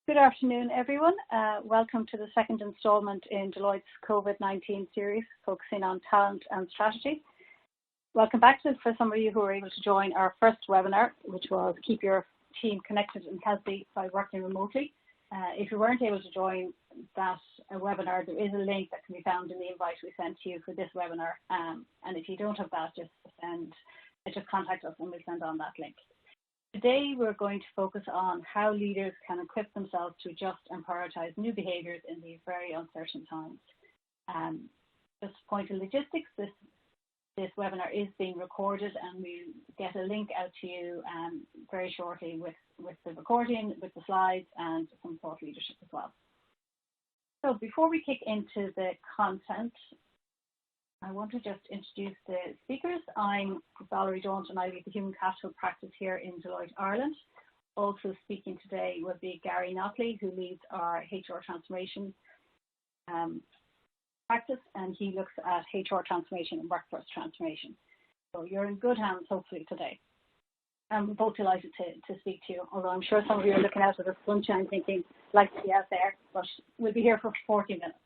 Good afternoon, everyone. Welcome to the second instalment in Deloitte's COVID-19 series, focusing on talent and strategy. Welcome back for some of you who were able to join our first webinar, which was Keep Your Team Connected and Healthy by Working Remotely. If you weren't able to join that webinar, there is a link that can be found in the invite we sent to you for this webinar. And if you don't have that, just contact us and we'll send on that link. Today, we're going to focus on how leaders can equip themselves to adjust and prioritise new behaviours in these very uncertain times. Just a point of logistics, this webinar is being recorded and we'll get a link out to you very shortly with the recording, with the slides and some thought leadership as well. So before we kick into the content, I want to just introduce the speakers. I'm Valerie Daunt and I lead the Human Capital practice here in Deloitte, Ireland. Also speaking today will be Gary Notley, who leads our HR transformation practice, and he looks at HR transformation and workforce transformation. So you're in good hands, hopefully, today. I'm both delighted to speak to you, although I'm sure some of you are looking out at the sunshine thinking, like to be out there, but we'll be here for 40 minutes.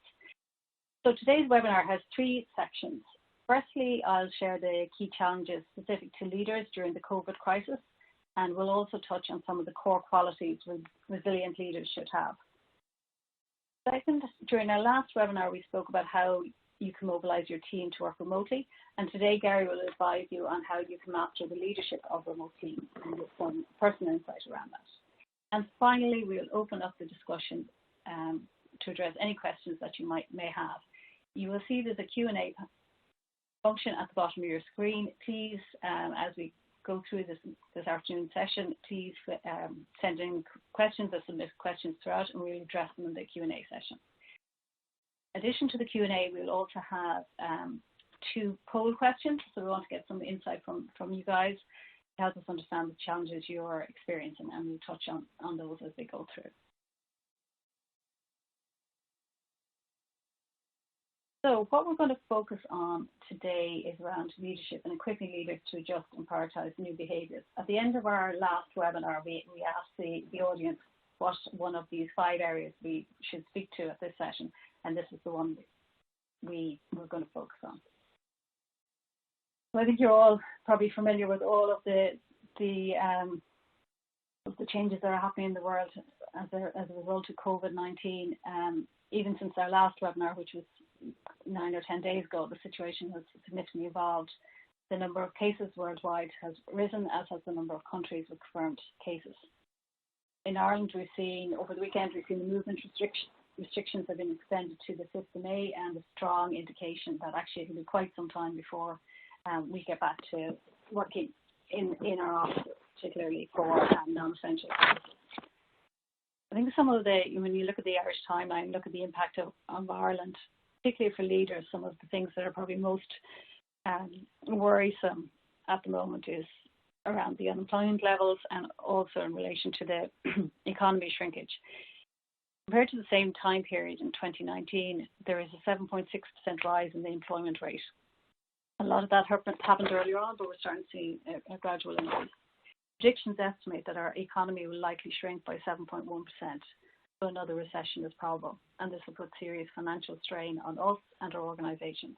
So today's webinar has three sections. Firstly, I'll share the key challenges specific to leaders during the COVID crisis, and we'll also touch on some of the core qualities resilient leaders should have. Second, during our last webinar, we spoke about how you can mobilise your team to work remotely, and today Gary will advise you on how you can master the leadership of remote teams and give some personal insight around that. And finally, we'll open up the discussion to address any questions that you may have. You will see there's a Q&A function at the bottom of your screen. Please, as we go through this afternoon session, please send in questions or submit questions throughout, and we'll address them in the Q&A session. In addition to the Q&A, we'll also have two poll questions, so we want to get some insight from you guys to help us understand the challenges you're experiencing, and we'll touch on those as we go through. So what we're going to focus on today is around leadership and equipping leaders to adjust and prioritise new behaviours. At the end of our last webinar, we asked the audience what one of these 5 areas we should speak to at this session, and this is the one we're going to focus on. So I think you're all probably familiar with all of the changes that are happening in the world as a result of COVID-19. Even since our last webinar, which was 9 or 10 days ago, the situation has significantly evolved. The number of cases worldwide has risen, as has the number of countries with confirmed cases. In Ireland, over the weekend, we've seen the movement restrictions have been extended to the 5th of May, and a strong indication that actually it'll be quite some time before we get back to working in our offices, particularly for non-essential services. I think some of when you look at the Irish timeline, look at the impact of Ireland, particularly for leaders, some of the things that are probably most worrisome at the moment is around the unemployment levels and also in relation to the economy shrinkage. Compared to the same time period in 2019, there is a 7.6% rise in the employment rate. A lot of that happened earlier on, but we're starting to see a gradual increase. Predictions estimate that our economy will likely shrink by 7.1%, so another recession is probable, and this will put serious financial strain on us and our organisations.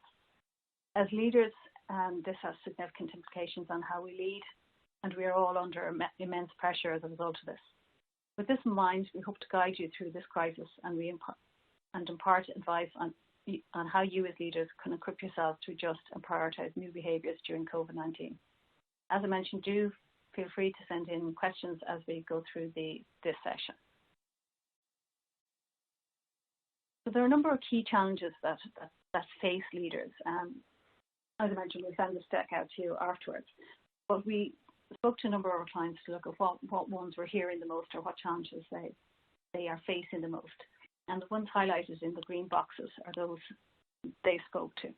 As leaders, this has significant implications on how we lead, and we are all under immense pressure as a result of this. With this in mind, we hope to guide you through this crisis and impart advice on how you as leaders can equip yourselves to adjust and prioritise new behaviours during COVID-19. As I mentioned, do feel free to send in questions as we go through this session. So there are a number of key challenges that face leaders. As I mentioned, we'll send this deck out to you afterwards. But we spoke to a number of our clients to look at what ones we're hearing the most or what challenges they are facing the most. And the ones highlighted in the green boxes are those they spoke to.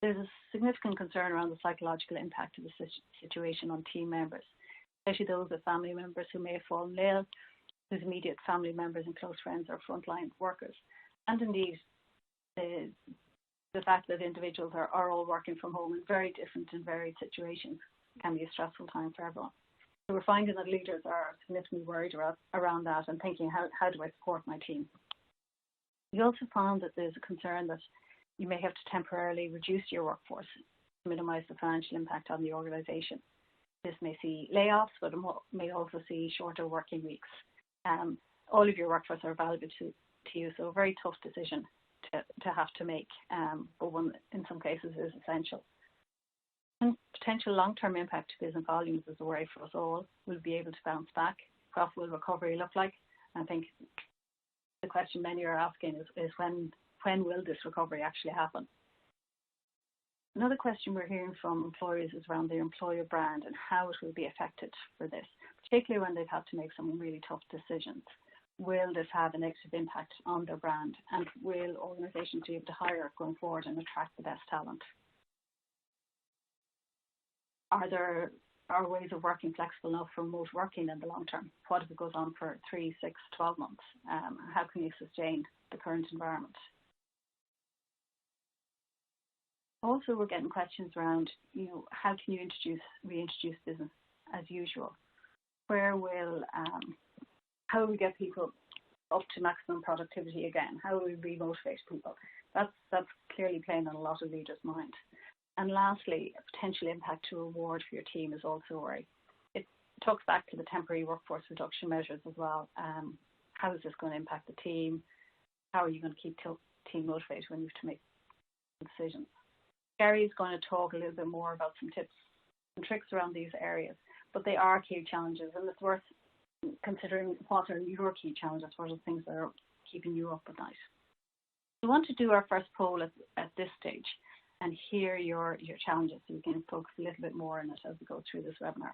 There's a significant concern around the psychological impact of the situation on team members, especially those with family members who may have fallen ill, whose immediate family members and close friends are frontline workers. And indeed, the fact that individuals are all working from home in very different and varied situations can be a stressful time for everyone. So we're finding that leaders are significantly worried around that and thinking, how do I support my team? We also found that there's a concern that you may have to temporarily reduce your workforce to minimise the financial impact on the organisation. This may see layoffs, but it may also see shorter working weeks. All of your workforce are valuable to you, so a very tough decision to have to make, but one in some cases is essential. And potential long-term impact to business volumes is a worry for us all. We'll be able to bounce back. What will recovery look like? I think the question many are asking is when will this recovery actually happen? Another question we're hearing from employers is around their employer brand and how it will be affected for this, particularly when they've had to make some really tough decisions. Will this have a negative impact on their brand, and will organisations be able to hire going forward and attract the best talent? Are ways of working flexible enough for remote working in the long term? What if it goes on for 3, 6, 12 months? How can you sustain the current environment? Also, we're getting questions around, how can you reintroduce business as usual? How will we get people up to maximum productivity again? How will we remotivate people? That's clearly playing on a lot of leaders' minds. And lastly, a potential impact to reward for your team is also a worry. It talks back to the temporary workforce reduction measures as well. How is this going to impact the team? How are you going to keep team motivated when you have to make decisions? Gary is going to talk a little bit more about some tips and tricks around these areas, but they are key challenges, and it's worth considering what are your key challenges, what are the things that are keeping you up at night. We want to do our first poll at this stage and hear your challenges so we can focus a little bit more on it as we go through this webinar.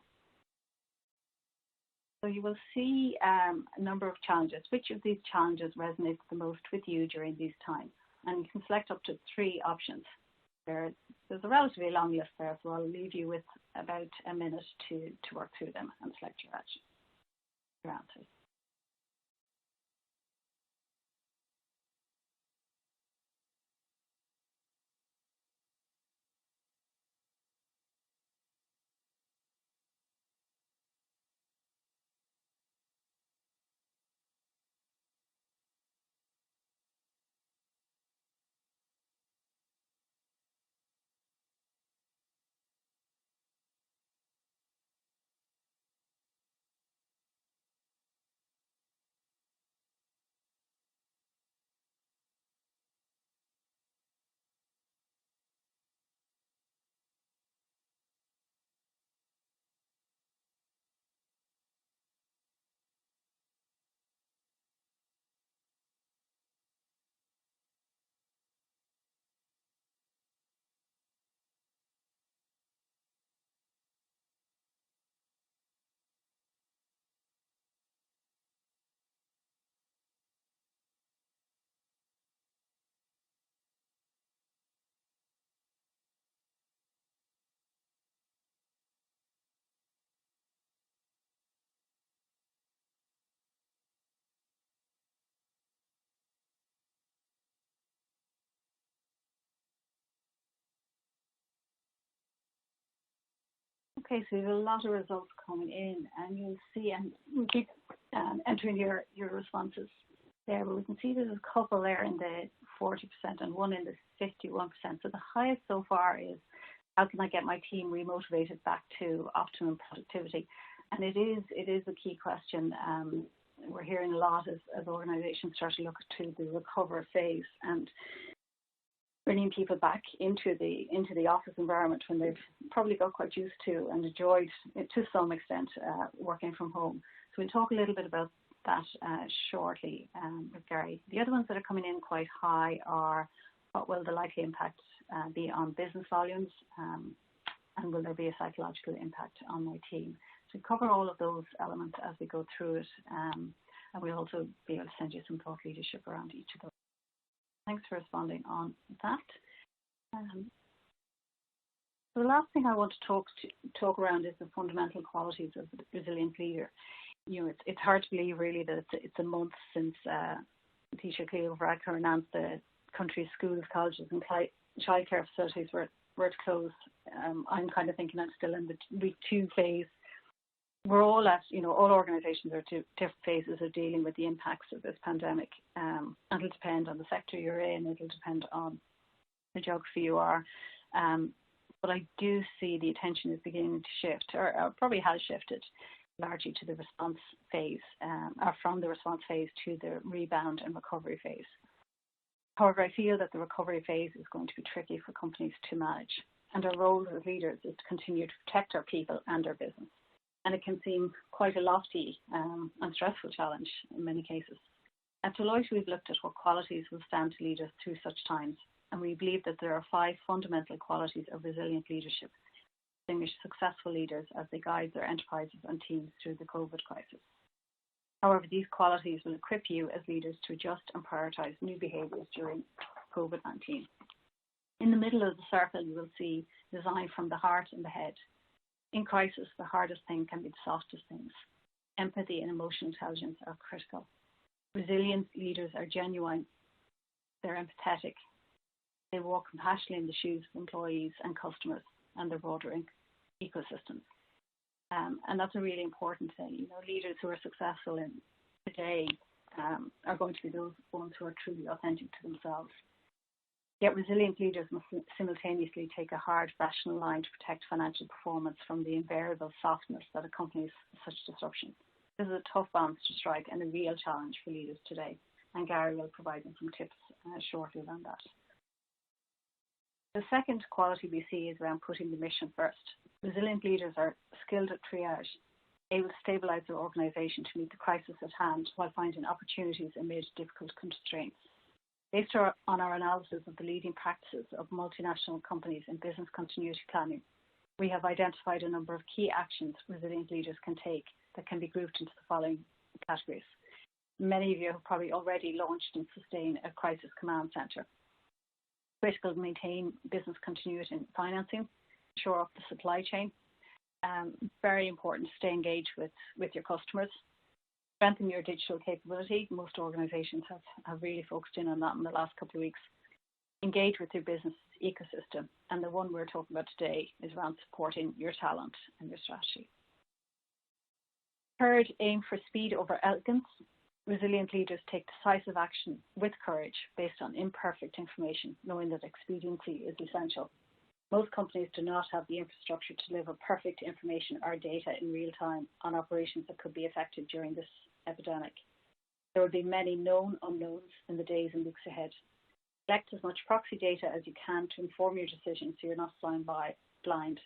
So you will see a number of challenges. Which of these challenges resonates the most with you during these times? And you can select up to 3 options. There's a relatively long list there, so I'll leave you with about a minute to work through them and select your answers. Okay, so you have a lot of results coming in, and you'll see, and we'll keep entering your responses there, but we can see there's a couple there in the 40% and one in the 51%. So the highest so far is, how can I get my team remotivated back to optimum productivity? And it is a key question. We're hearing a lot as organisations start to look to the recover phase and bringing people back into the office environment when they've probably got quite used to and enjoyed it to some extent working from home. So we'll talk a little bit about that shortly with Gary. The other ones that are coming in quite high are, what will the likely impact be on business volumes, and will there be a psychological impact on my team? So we cover all of those elements as we go through it, and we'll also be able to send you some thought leadership around each of those. Thanks for responding on that. So the last thing I want to talk around is the fundamental qualities of a resilient leader. It's hard to believe really that it's a month since Taoiseach Cleo Varadkar announced the country's schools, colleges and childcare facilities were to close. I'm kind of thinking I'm still in the week 2 phase we're all all organisations are to different phases of dealing with the impacts of this pandemic. It'll depend on the sector you're in. It'll depend on the geography you are. But I do see the attention is beginning to shift, or probably has shifted, largely to the response phase, or from the response phase to the rebound and recovery phase. However, I feel that the recovery phase is going to be tricky for companies to manage, and our role as leaders is to continue to protect our people and our business. And it can seem quite a lofty and stressful challenge in many cases. At Deloitte, we've looked at what qualities will stand to lead us through such times, and we believe that there are 5 fundamental qualities of resilient leadership that distinguish successful leaders as they guide their enterprises and teams through the COVID crisis. However, these qualities will equip you as leaders to adjust and prioritise new behaviours during COVID-19. In the middle of the circle, you will see design from the heart and the head. In crisis, the hardest thing can be the softest things. Empathy and emotional intelligence are critical. Resilient leaders are genuine. They're empathetic. They walk compassionately in the shoes of employees and customers and their broader ecosystems. And that's a really important thing. Leaders who are successful in today are going to be those ones who are truly authentic to themselves. Yet resilient leaders must simultaneously take a hard, rational line to protect financial performance from the invariable softness that accompanies such disruption. This is a tough balance to strike and a real challenge for leaders today, and Gary will provide them some tips shortly on that. The second quality we see is around putting the mission first. Resilient leaders are skilled at triage, able to stabilise their organisation to meet the crisis at hand while finding opportunities amid difficult constraints. Based on our analysis of the leading practices of multinational companies in business continuity planning, we have identified a number of key actions resilient leaders can take that can be grouped into the following categories. Many of you have probably already launched and sustained a crisis command centre. Critical to maintain business continuity in financing, shore up the supply chain. Very important to stay engaged with your customers. Strengthen your digital capability. Most organisations have really focused in on that in the last couple of weeks. Engage with your business ecosystem. And the one we're talking about today is around supporting your talent and your strategy. Third, aim for speed over elegance. Resilient leaders take decisive action with courage based on imperfect information, knowing that expediency is essential. Most companies do not have the infrastructure to deliver perfect information or data in real time on operations that could be affected during this epidemic. There will be many known unknowns in the days and weeks ahead. Collect as much proxy data as you can to inform your decisions so you're not flying by blind.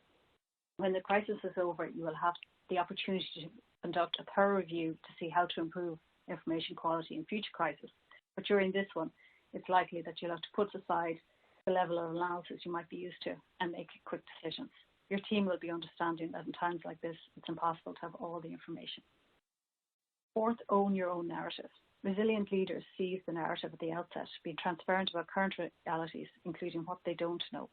When the crisis is over, you will have the opportunity to conduct a thorough review to see how to improve information quality in future crises. But during this one, it's likely that you'll have to put aside the level of analysis you might be used to and make quick decisions. Your team will be understanding that in times like this, it's impossible to have all the information. Fourth, own your own narrative. Resilient leaders seize the narrative at the outset, being transparent about current realities, including what they don't know,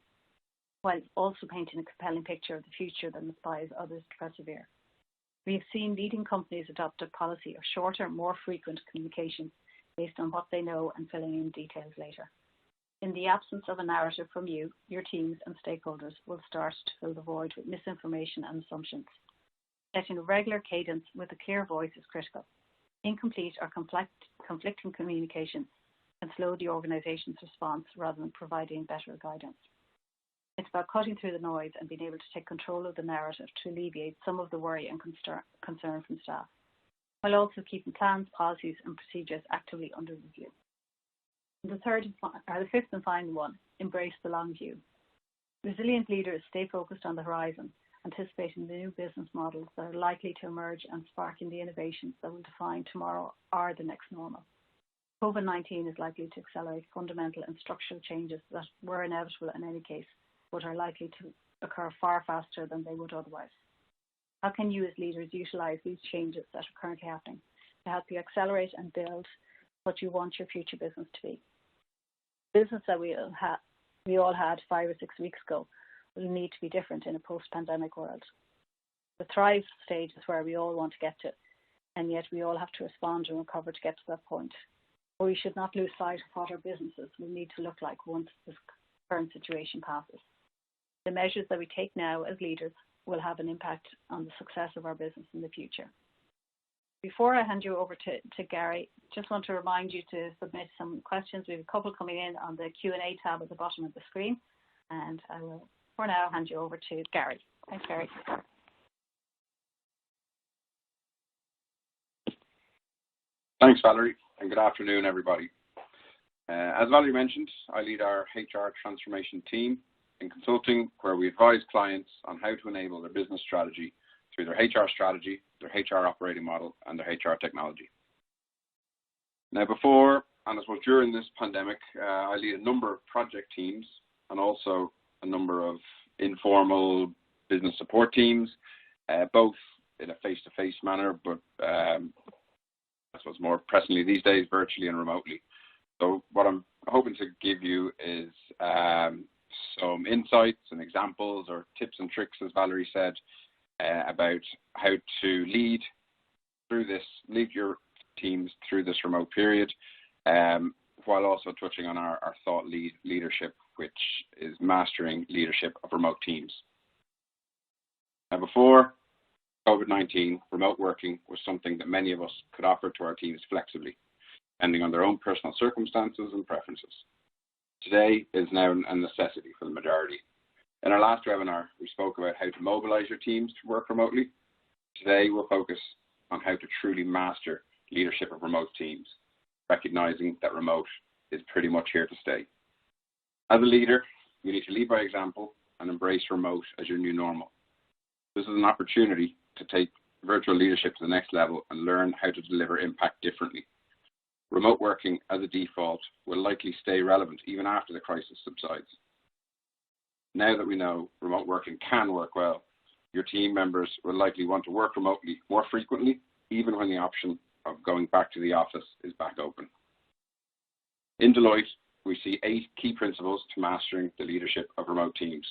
while also painting a compelling picture of the future that inspires others to persevere. We have seen leading companies adopt a policy of shorter, more frequent communication based on what they know and filling in details later. In the absence of a narrative from you, your teams and stakeholders will start to fill the void with misinformation and assumptions. Setting a regular cadence with a clear voice is critical. Incomplete or conflicting communication can slow the organisation's response rather than providing better guidance. It's about cutting through the noise and being able to take control of the narrative to alleviate some of the worry and concern from staff, while also keeping plans, policies and procedures actively under review. The fifth and final one, embrace the long view. Resilient leaders stay focused on the horizon, anticipating the new business models that are likely to emerge and sparking the innovations that will define tomorrow or the next normal. COVID-19 is likely to accelerate fundamental and structural changes that were inevitable in any case, but are likely to occur far faster than they would otherwise. How can you as leaders utilise these changes that are currently happening to help you accelerate and build what you want your future business to be? Business that we all had 5 or 6 weeks ago will need to be different in a post-pandemic world. The thrive stage is where we all want to get to, and yet we all have to respond and recover to get to that point. But we should not lose sight of what our businesses will need to look like once this current situation passes. The measures that we take now as leaders will have an impact on the success of our business in the future. Before I hand you over to Gary, just want to remind you to submit some questions. We have a couple coming in on the Q&A tab at the bottom of the screen, and I will, for now, hand you over to Gary. Thanks, Gary. Thanks, Valerie, and good afternoon, everybody. As Valerie mentioned, I lead our HR transformation team in consulting, where we advise clients on how to enable their business strategy through their HR strategy, their HR operating model, and their HR technology. Now, before, and as well during this pandemic, I lead a number of project teams and also a number of informal business support teams, both in a face-to-face manner, but I suppose more presently these days, virtually and remotely. So what I'm hoping to give you is some insights and examples or tips and tricks, as Valerie said, about how to lead your teams through this remote period, while also touching on our thought leadership, which is mastering leadership of remote teams. Now, before COVID-19, remote working was something that many of us could offer to our teams flexibly, depending on their own personal circumstances and preferences. Today is now a necessity for the majority. In our last webinar, we spoke about how to mobilize your teams to work remotely. Today, we'll focus on how to truly master leadership of remote teams, recognizing that remote is pretty much here to stay. As a leader, you need to lead by example and embrace remote as your new normal. This is an opportunity to take virtual leadership to the next level and learn how to deliver impact differently. Remote working as a default will likely stay relevant even after the crisis subsides. Now that we know remote working can work well, your team members will likely want to work remotely more frequently, even when the option of going back to the office is back open. In Deloitte, we see 8 key principles to mastering the leadership of remote teams,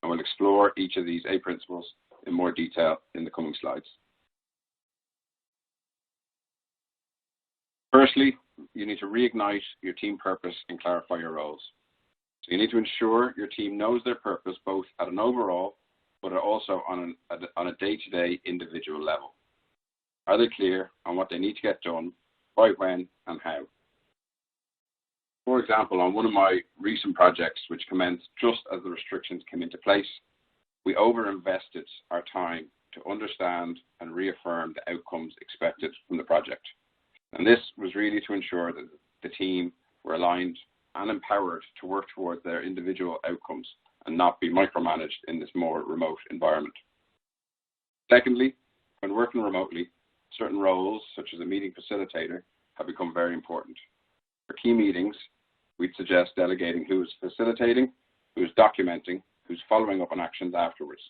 and we'll explore each of these 8 principles in more detail in the coming slides. Firstly, you need to reignite your team purpose and clarify your roles. So you need to ensure your team knows their purpose both at an overall, but also on a day-to-day individual level. Are they clear on what they need to get done, by when, and how? For example, on one of my recent projects, which commenced just as the restrictions came into place, we overinvested our time to understand and reaffirm the outcomes expected from the project. And this was really to ensure that the team were aligned and empowered to work towards their individual outcomes and not be micromanaged in this more remote environment. Secondly, when working remotely, certain roles, such as a meeting facilitator, have become very important. For key meetings, we'd suggest delegating who is facilitating, who is documenting, who's following up on actions afterwards.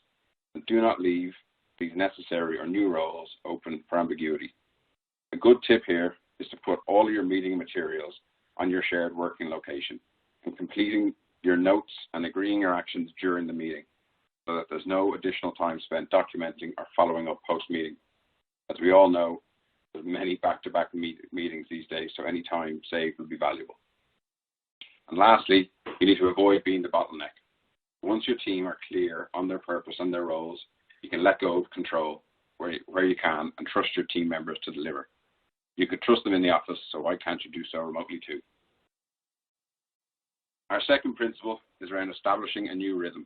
And do not leave these necessary or new roles open for ambiguity. A good tip here is to put all your meeting materials on your shared working location and completing your notes and agreeing your actions during the meeting so that there's no additional time spent documenting or following up post-meeting. As we all know, there's many back-to-back meetings these days, so any time saved will be valuable. And lastly, you need to avoid being the bottleneck. Once your team are clear on their purpose and their roles, you can let go of control where you can and trust your team members to deliver. You could trust them in the office, so why can't you do so remotely too? Our second principle is around establishing a new rhythm.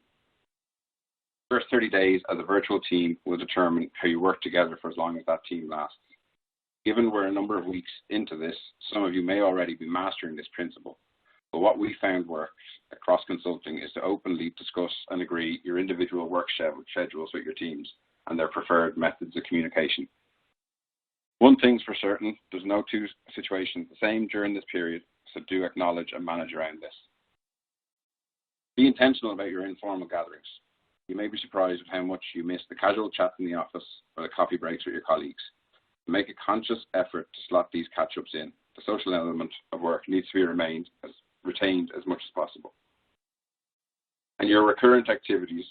The first 30 days as a virtual team will determine how you work together for as long as that team lasts. Given we're a number of weeks into this, some of you may already be mastering this principle. But what we found works across consulting is to openly discuss and agree your individual work schedules with your teams and their preferred methods of communication. One thing's for certain, there's no 2 situations the same during this period, so do acknowledge and manage around this. Be intentional about your informal gatherings. You may be surprised at how much you miss the casual chats in the office or the coffee breaks with your colleagues. Make a conscious effort to slot these catch-ups in. The social element of work needs to be retained as much as possible. And your recurrent activities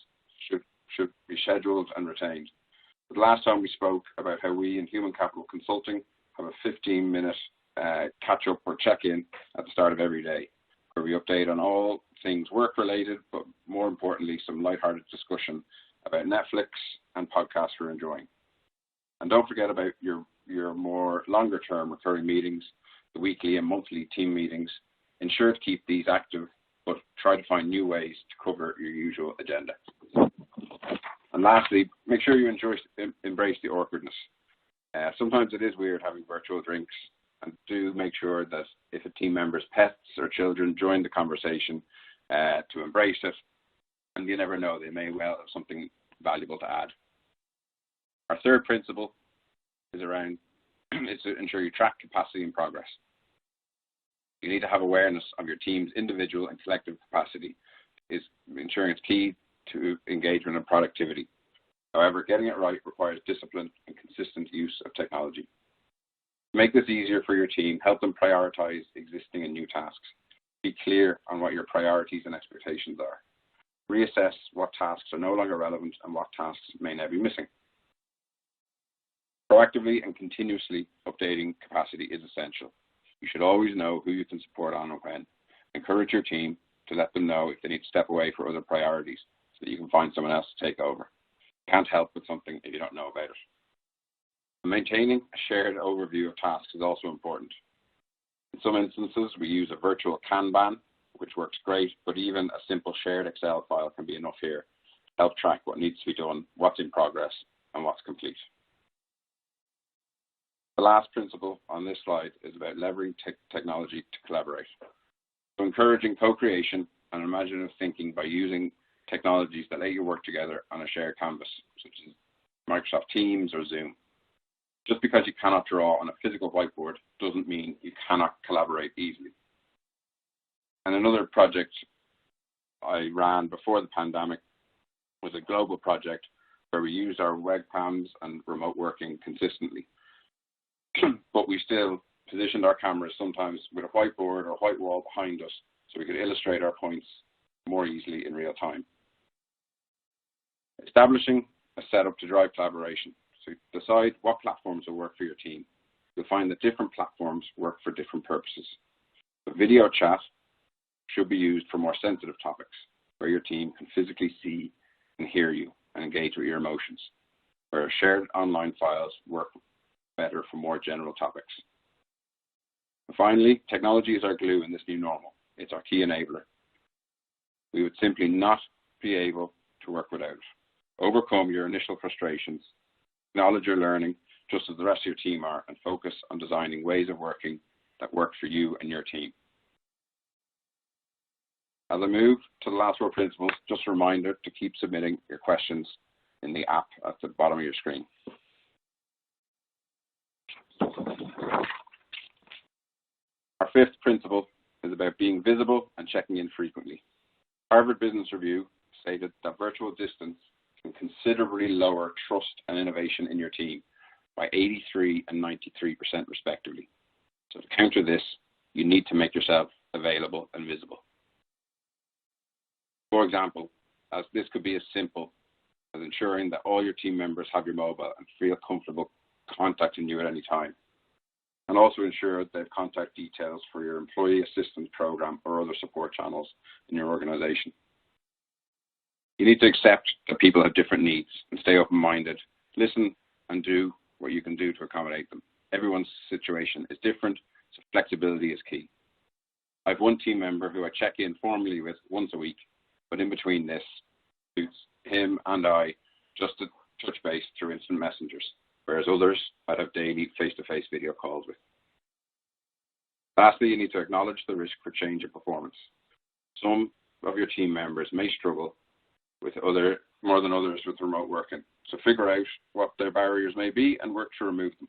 should be scheduled and retained. But last time we spoke about how we in Human Capital Consulting have a 15-minute catch-up or check-in at the start of every day, where we update on all things work-related, but more importantly, some lighthearted discussion about Netflix and podcasts we're enjoying. And don't forget about your more longer term recurring meetings, the weekly and monthly team meetings. Ensure to keep these active, but try to find new ways to cover your usual agenda. And lastly, make sure you embrace the awkwardness. Sometimes it is weird having virtual drinks, and do make sure that if a team member's pets or children join the conversation, to embrace it. And you never know, they may well have something valuable to add. Our third principle is to ensure you track capacity and progress. You need to have awareness of your team's individual and collective capacity. Ensuring it's key to engagement and productivity. However, getting it right requires discipline and consistent use of technology. To make this easier for your team, help them prioritize existing and new tasks. Be clear on what your priorities and expectations are. Reassess what tasks are no longer relevant and what tasks may now be missing. Proactively and continuously updating capacity is essential. You should always know who you can support on and when. Encourage your team to let them know if they need to step away for other priorities so that you can find someone else to take over. You can't help with something if you don't know about it. Maintaining a shared overview of tasks is also important. In some instances, we use a virtual Kanban, which works great, but even a simple shared Excel file can be enough here to help track what needs to be done, what's in progress, and what's complete. The last principle on this slide is about leveraging technology to collaborate. So encouraging co-creation and imaginative thinking by using technologies that let you work together on a shared canvas, such as Microsoft Teams or Zoom. Just because you cannot draw on a physical whiteboard doesn't mean you cannot collaborate easily. And another project I ran before the pandemic was a global project where we used our webcams and remote working consistently. But we still positioned our cameras sometimes with a whiteboard or a white wall behind us so we could illustrate our points more easily in real time. Establishing a setup to drive collaboration. So decide what platforms will work for your team. You'll find that different platforms work for different purposes. The video chat should be used for more sensitive topics where your team can physically see and hear you and engage with your emotions, where shared online files work better for more general topics. And finally, technology is our glue in this new normal. It's our key enabler. We would simply not be able to work without it. Overcome your initial frustrations, acknowledge your learning just as the rest of your team are, and focus on designing ways of working that work for you and your team. As I move to the last 4 principles, just a reminder to keep submitting your questions in the app at the bottom of your screen. Our 5th principle is about being visible and checking in frequently. Harvard Business Review stated that virtual distance can considerably lower trust and innovation in your team by 83% and 93% respectively. So to counter this, you need to make yourself available and visible. For example, as this could be as simple as ensuring that all your team members have your mobile and feel comfortable contacting you at any time. And also ensure that they have contact details for your employee assistance program or other support channels in your organization. You need to accept that people have different needs and stay open-minded. Listen and do what you can do to accommodate them. Everyone's situation is different, so flexibility is key. I have one team member who I check in formally with once a week, but in between this, suits him and I just to touch base through instant messengers, whereas others I'd have daily face-to-face video calls with. Lastly, you need to acknowledge the risk for change in performance. Some of your team members may struggle with more than others with remote working, so figure out what their barriers may be and work to remove them.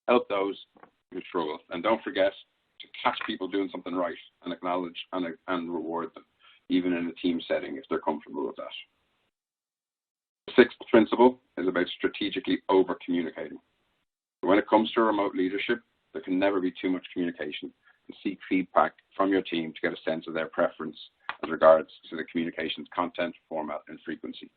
Help those who struggle, and don't forget to catch people doing something right and acknowledge and reward them, even in a team setting if they're comfortable with that. The 6th principle is about strategically over-communicating. When it comes to remote leadership, there can never be too much communication, and seek feedback from your team to get a sense of their preference as regards to the communication's content, format, and frequency.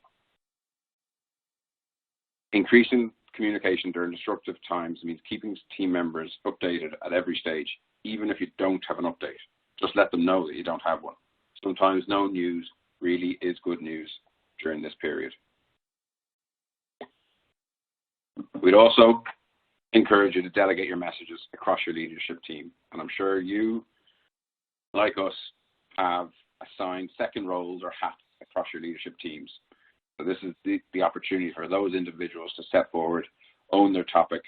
Increasing communication during disruptive times means keeping team members updated at every stage, even if you don't have an update. Just let them know that you don't have one. Sometimes no news really is good news. during this period. We'd also encourage you to delegate your messages across your leadership team. And I'm sure you, like us, have assigned second roles or hats across your leadership teams. So this is the opportunity for those individuals to step forward, own their topic,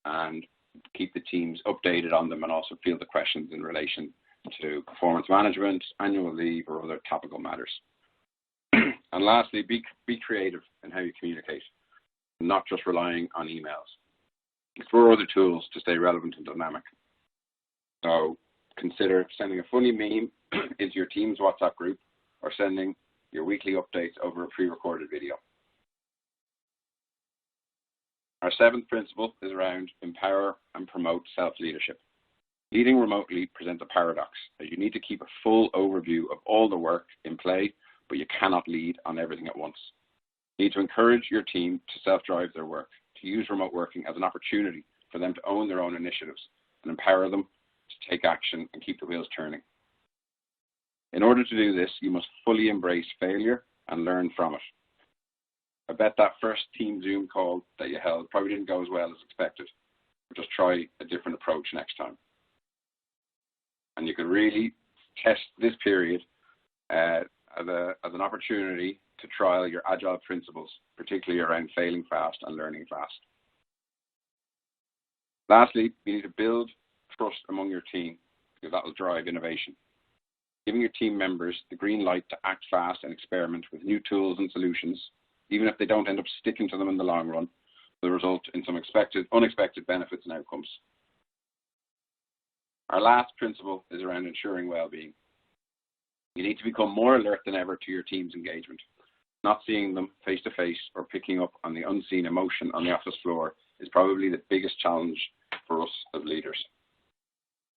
and keep the teams updated on them, and also field the questions in relation to performance management, annual leave, or other topical matters. And lastly, be creative in how you communicate, not just relying on emails. Explore other tools to stay relevant and dynamic. So consider sending a funny meme into your team's WhatsApp group, or sending your weekly updates over a pre-recorded video. Our seventh principle is around empower and promote self-leadership. Leading remotely presents a paradox, as you need to keep a full overview of all the work in play, but you cannot lead on everything at once. You need to encourage your team to self-drive their work, to use remote working as an opportunity for them to own their own initiatives, and empower them to take action and keep the wheels turning. In order to do this, you must fully embrace failure and learn from it. I bet that first team Zoom call that you held probably didn't go as well as expected. But just try a different approach next time. And you can really test this period as an opportunity to trial your agile principles, particularly around failing fast and learning fast. Lastly, you need to build trust among your team, because that will drive innovation. Giving your team members the green light to act fast and experiment with new tools and solutions, even if they don't end up sticking to them in the long run, will result in some unexpected benefits and outcomes. Our last principle is around ensuring well-being. You need to become more alert than ever to your team's engagement. Not seeing them face-to-face or picking up on the unseen emotion on the office floor is probably the biggest challenge for us as leaders.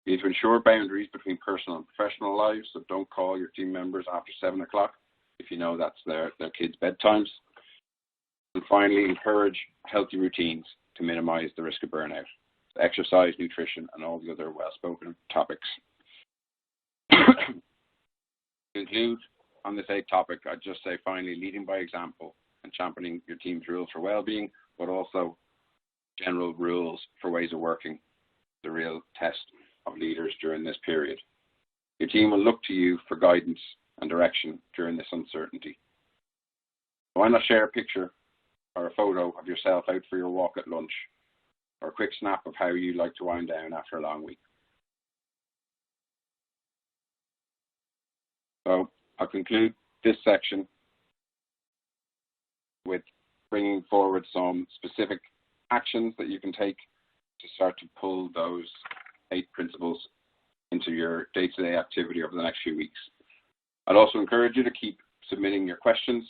You need to ensure boundaries between personal and professional lives, so don't call your team members after 7 o'clock if you know that's their kids' bedtimes. And finally, encourage healthy routines to minimize the risk of burnout. Exercise, nutrition, and all the other well-spoken topics. To conclude on this 8th topic, I'd just say finally, leading by example and championing your team's rules for well-being, but also general rules for ways of working, the real test of leaders during this period. Your team will look to you for guidance and direction during this uncertainty. Why not share a picture or a photo of yourself out for your walk at lunch, or a quick snap of how you like to wind down after a long week? So I'll conclude this section with bringing forward some specific actions that you can take to start to pull those 8 principles into your day-to-day activity over the next few weeks. I'd also encourage you to keep submitting your questions.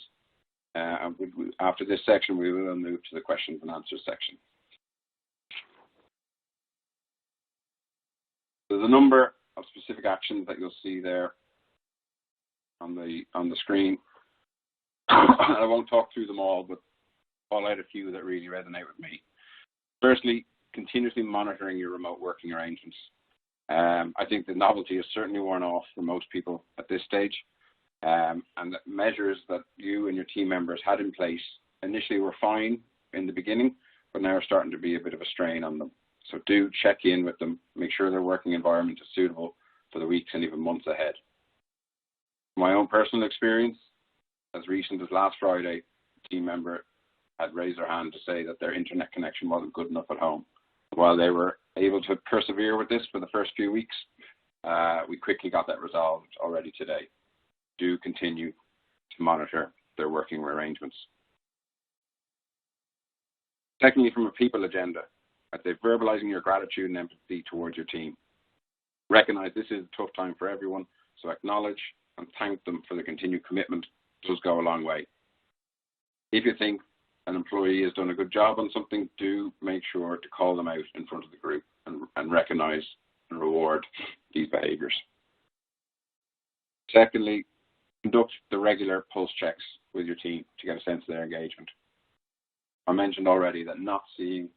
After this section, we will move to the questions and answers section. There's a number of specific actions that you'll see there on the screen. I won't talk through them all, but call out a few that really resonate with me. Firstly, continuously monitoring your remote working arrangements. I think the novelty has certainly worn off for most people at this stage, and the measures that you and your team members had in place initially were fine in the beginning, but now are starting to be a bit of a strain on them. So do check in with them, make sure their working environment is suitable for the weeks and even months ahead. My own personal experience, as recent as last Friday, a team member had raised their hand to say that their internet connection wasn't good enough at home. While they were able to persevere with this for the first few weeks, we quickly got that resolved already today. Do continue to monitor their working arrangements. Secondly, from a people agenda, I'd say verbalizing your gratitude and empathy towards your team. Recognize this is a tough time for everyone, so acknowledge and thank them for the continued commitment. Does go a long way. If you think an employee has done a good job on something, do make sure to call them out in front of the group and recognize and reward these behaviours. Secondly, conduct the regular pulse checks with your team to get a sense of their engagement. I mentioned already that not seeing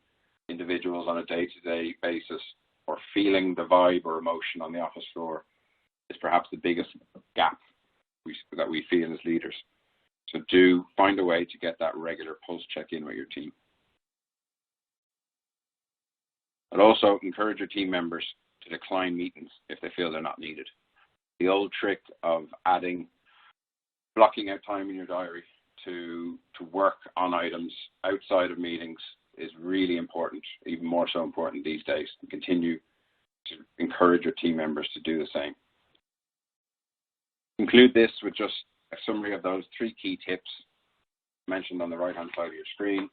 individuals on a day-to-day basis or feeling the vibe or emotion on the office floor is perhaps the biggest gap that we feel as leaders. So do find a way to get that regular pulse check-in with your team. I'd also encourage your team members to decline meetings if they feel they're not needed. The old trick of blocking out time in your diary to work on items outside of meetings is really important, even more so important these days. And continue to encourage your team members to do the same. Conclude this with just a summary of those 3 key tips mentioned on the right-hand side of your screen.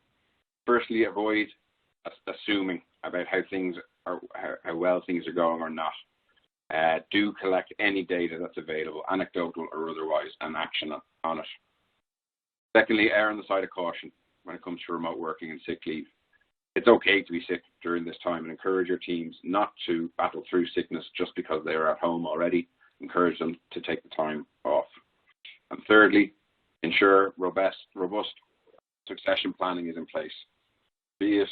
Firstly, avoid assuming about how well things are going or not. Do collect any data that's available, anecdotal or otherwise, and action on it. Secondly, err on the side of caution when it comes to remote working and sick leave. It's okay to be sick during this time, and encourage your teams not to battle through sickness just because they are at home already. Encourage them to take the time off. And thirdly, ensure robust succession planning is in place. Be it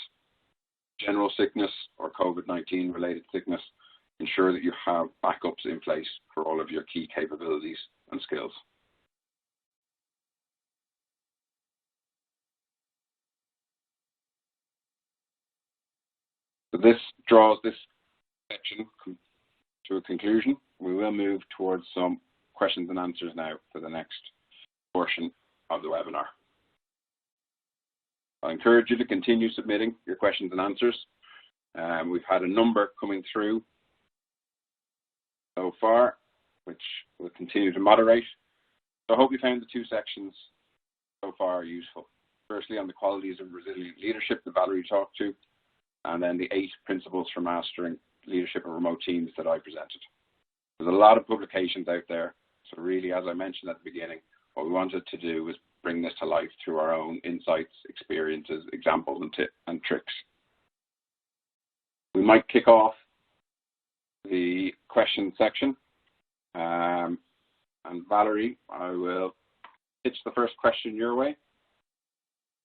general sickness or COVID-19 related sickness, ensure that you have backups in place for all of your key capabilities and skills. So this draws this section to a conclusion. We will move towards some questions and answers now for the next portion of the webinar. I encourage you to continue submitting your questions and answers. We've had a number coming through so far, which we'll continue to moderate. So I hope you found the 2 sections so far useful. Firstly, on the qualities of resilient leadership that Valerie talked to, and then the 8 principles for mastering leadership of remote teams that I presented. There's a lot of publications out there. So really, as I mentioned at the beginning, what we wanted to do was bring this to life through our own insights, experiences, examples, and tricks. We might kick off the question section. And Valerie, I will pitch the first question your way.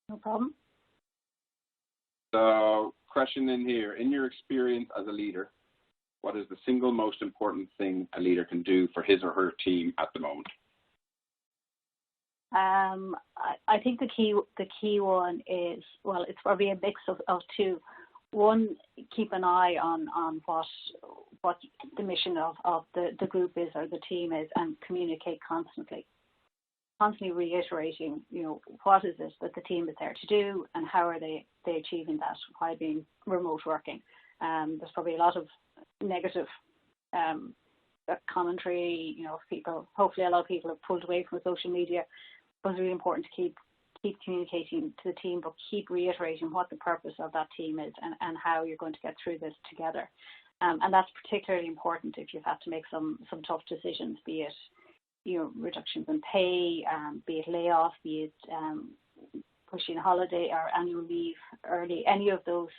No problem. So, question in here. In your experience as a leader, what is the single most important thing a leader can do for his or her team at the moment? I think the key one is, well, it's probably a mix of 2. One, keep an eye on what the mission of the group is or the team is, and communicate constantly reiterating, what is it that the team is there to do, and how are they achieving that while being remote working. There's probably a lot of negative commentary, hopefully a lot of people have pulled away from social media, but it's really important to keep communicating to the team, but keep reiterating what the purpose of that team is and how you're going to get through this together. And that's particularly important if you've had to make some tough decisions, be it reductions in pay, be it layoff, be it pushing holiday or annual leave early. Any of those,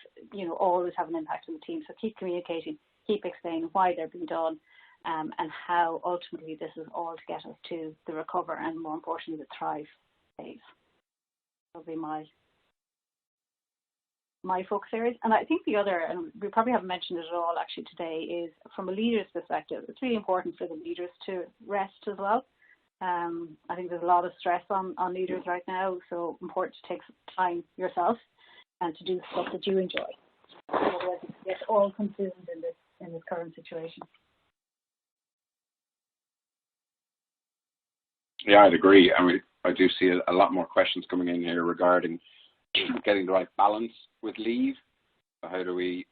always have an impact on the team. So keep communicating, keep explaining why they're being done, and how ultimately this is all to get us to the recover and, more importantly, the thrive phase. That'll be my focus areas. And I think the other, and we probably haven't mentioned it at all actually today, is from a leader's perspective, it's really important for the leaders to rest as well. I think there's a lot of stress on leaders right now, so important to take some time yourself and to do stuff that you enjoy. Otherwise you get all consumed in this current situation. Yeah, I'd agree. I mean, I do see a lot more questions coming in here regarding getting the right balance with leave. So how do we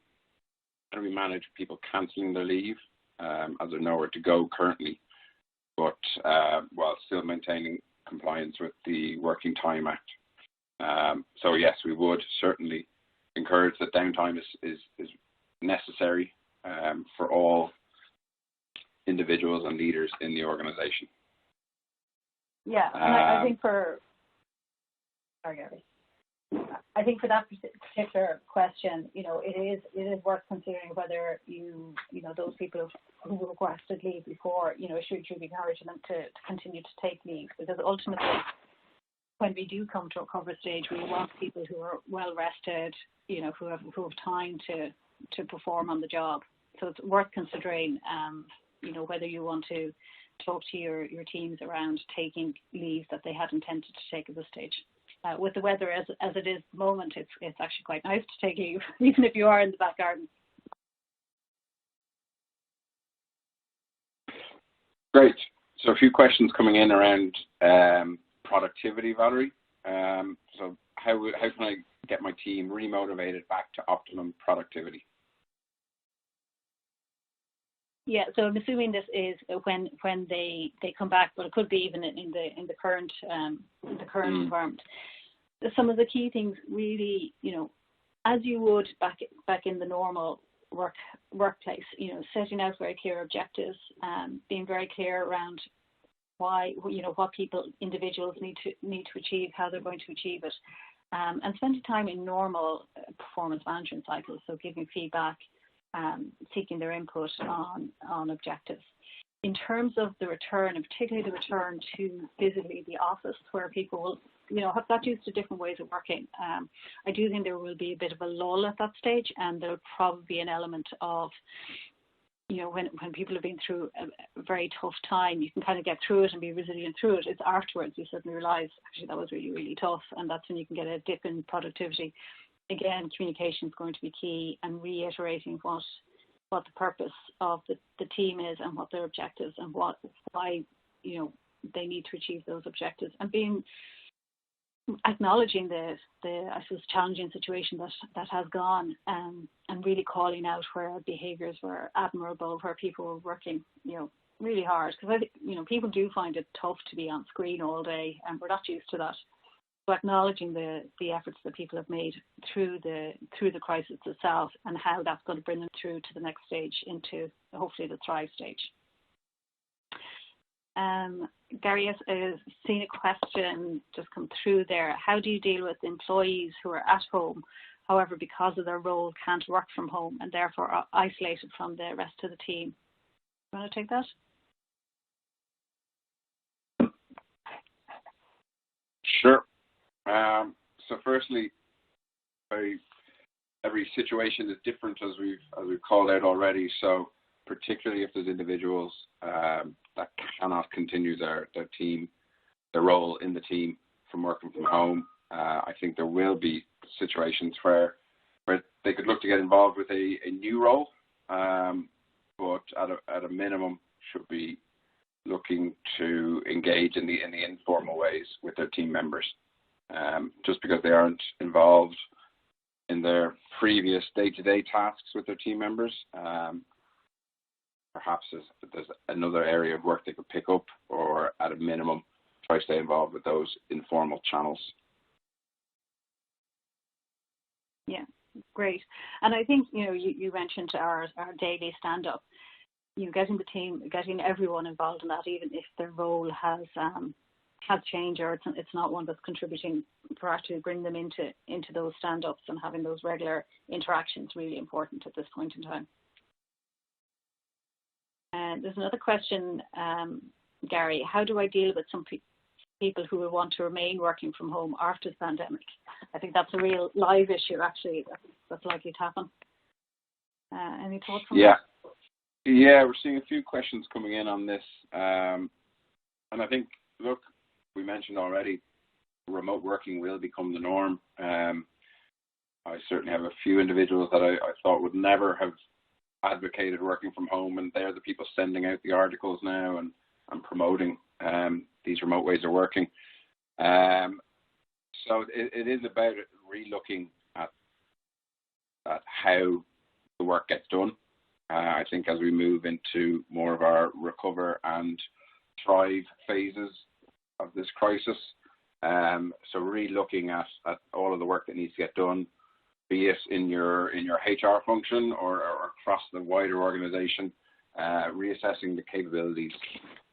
manage people cancelling their leave as they're nowhere to go currently, but while still maintaining compliance with the Working Time Act. So yes, we would certainly encourage that downtime is necessary for all individuals and leaders in the organisation. Yeah, and I think for that particular question, it is worth considering whether those people who requested leave before, should you be encouraging them to continue to take leave, because ultimately, when we do come to a recovery stage, we want people who are well rested, who have time to perform on the job. So it's worth considering, whether you want to talk to your teams around taking leave that they had intended to take at this stage. With the weather as it is at the moment, it's actually quite nice to take leave, even if you are in the back garden. Great. So a few questions coming in around productivity, Valerie. So how can I get my team remotivated back to optimum productivity? Yeah, so I'm assuming this is when they come back, but it could be even in the current environment. Some of the key things really, as you would back in the normal workplace, setting out very clear objectives, being very clear around why, what individuals need to achieve, how they're going to achieve it, and spending time in normal performance management cycles, so giving feedback, seeking their input on objectives. In terms of the return, and particularly the return to physically the office, where people will, have got used to different ways of working, I do think there will be a bit of a lull at that stage, and there'll probably be an element of, when people have been through a very tough time, you can kind of get through it and be resilient through it. It's afterwards you suddenly realise, actually, that was really, really tough, and that's when you can get a dip in productivity. Again, communication is going to be key, and reiterating what the purpose of the team is and what their objectives and why they need to achieve those objectives, and acknowledging the I suppose challenging situation that has gone, and really calling out where behaviours were admirable, where people were working really hard, because I think people do find it tough to be on screen all day, and we're not used to that. So acknowledging the efforts that people have made through the crisis itself, and how that's going to bring them through to the next stage, into hopefully the Thrive stage. Gary has seen a question just come through there. How do you deal with employees who are at home, however, because of their role, can't work from home and therefore are isolated from the rest of the team? You want to take that? Sure. So firstly, every situation is different, as we've called out already. So particularly if there's individuals that cannot continue their role in the team from working from home, I think there will be situations where they could look to get involved with a new role, but at a minimum should be looking to engage in the informal ways with their team members. Just because they aren't involved in their previous day-to-day tasks with their team members, perhaps there's another area of work they could pick up, or at a minimum try to stay involved with those informal channels. Yeah, great. And I think you mentioned our daily stand-up. Getting everyone involved in that, even if their role has changed, or it's not one that's contributing, for actually bring them into those stand-ups and having those regular interactions, really important at this point in time. And there's another question, Gary. How do I deal with some people who will want to remain working from home after the pandemic? I think that's a real live issue, actually, that's likely to happen. Any thoughts on that? Yeah, we're seeing a few questions coming in on this. And I think, look, we mentioned already, remote working will become the norm. I certainly have a few individuals that I thought would never have advocated working from home, and they're the people sending out the articles now and promoting these remote ways of working. So it is about re-looking at how the work gets done. I think as we move into more of our recover and thrive phases of this crisis, so re-looking at all of the work that needs to get done, be it in your HR function or across the wider organization, reassessing the capabilities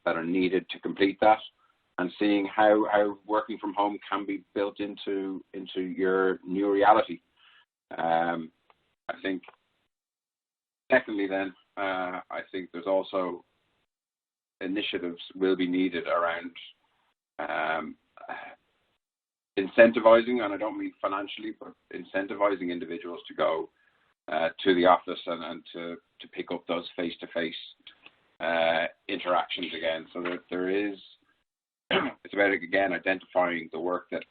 that are needed to complete that, and seeing how working from home can be built into your new reality. I think secondly then, I think there's also initiatives will be needed around incentivizing, and I don't mean financially, but incentivizing individuals to go to the office and to pick up those face-to-face interactions again. So there is, it's about, again, identifying the work that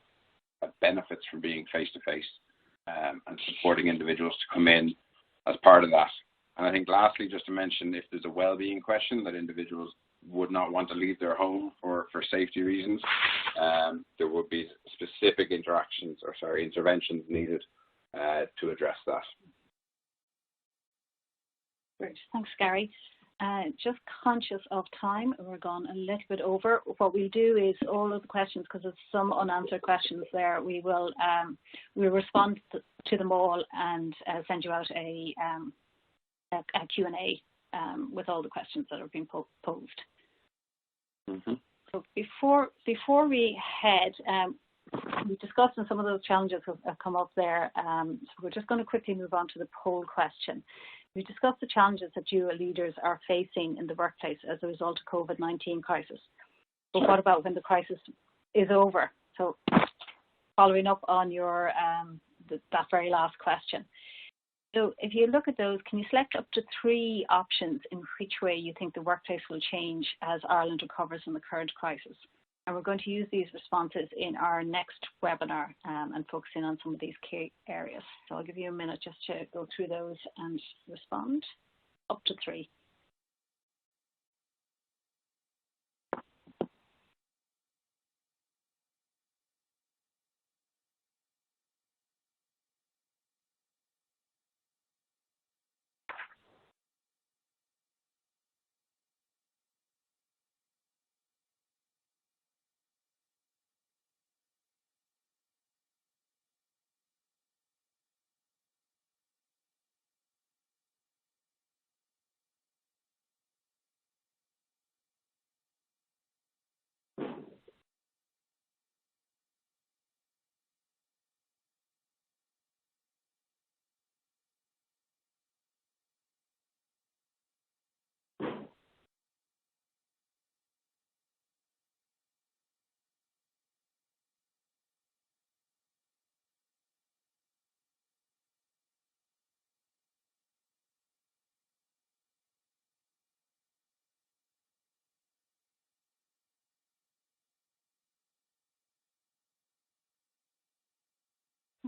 benefits from being face-to-face, and supporting individuals to come in as part of that. And I think lastly, just to mention, if there's a well-being question that individuals would not want to leave their home for safety reasons, there would be specific interventions needed to address that. Great, thanks, Gary. Just conscious of time, we're gone a little bit over. What we'll do is all of the questions, because there's some unanswered questions there, we will we'll respond to them all and send you out a Q&A with all the questions that have been posed. Mm-hmm. So before we head, we discussed and some of those challenges have come up there. So we're just going to quickly move on to the poll question. We discussed the challenges that you leaders are facing in the workplace as a result of COVID-19 crisis. But what about when the crisis is over? So following up on your that very last question. So if you look at those, can you select up to 3 options in which way you think the workplace will change as Ireland recovers from the current crisis? And we're going to use these responses in our next webinar and focusing on some of these key areas. So I'll give you a minute just to go through those and respond. Up to 3.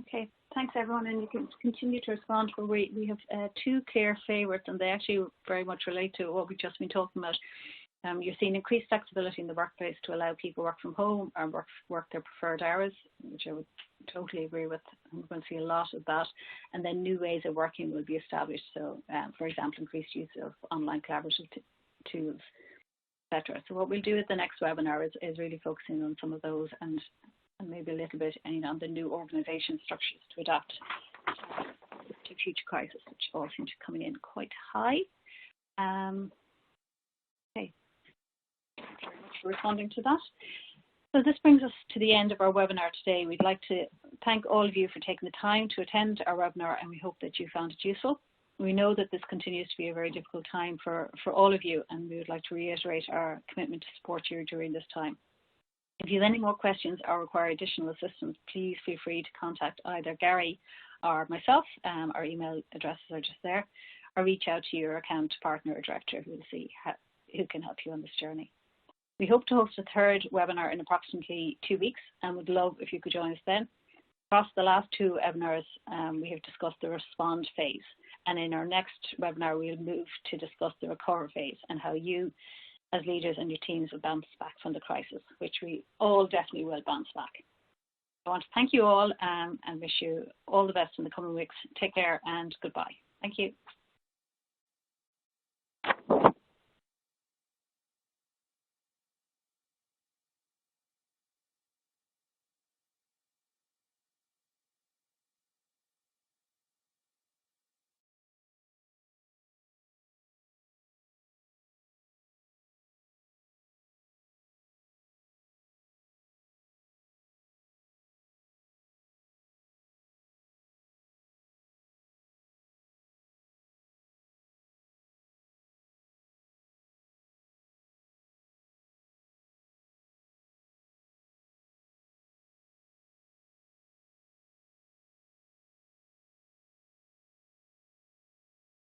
Okay, thanks everyone, and you can continue to respond. Where we have 2 clear favourites, and they actually very much relate to what we've just been talking about. You're seeing increased flexibility in the workplace to allow people work from home or work their preferred hours, which I would totally agree with. We're going to see a lot of that. And then new ways of working will be established. So, for example, increased use of online collaborative tools, etc. So what we'll do at the next webinar is really focusing on some of those and maybe a little bit on the new organisation structures to adapt to future crises, which all seem to be coming in quite high. Okay, thanks very much for responding to that. So this brings us to the end of our webinar today. We'd like to thank all of you for taking the time to attend our webinar, and we hope that you found it useful. We know that this continues to be a very difficult time for all of you, and we would like to reiterate our commitment to support you during this time. If you have any more questions or require additional assistance, please feel free to contact either Gary or myself. Our email addresses are just there, or reach out to your account partner or director who will see who can help you on this journey. We hope to host a 3rd webinar in approximately 2 weeks, and would love if you could join us then. Across the last 2 webinars, we have discussed the respond phase, and in our next webinar, we'll move to discuss the recover phase and how you, as leaders and your teams, will bounce back from the crisis, which we all definitely will bounce back. I want to thank you all and wish you all the best in the coming weeks. Take care and goodbye. Thank you.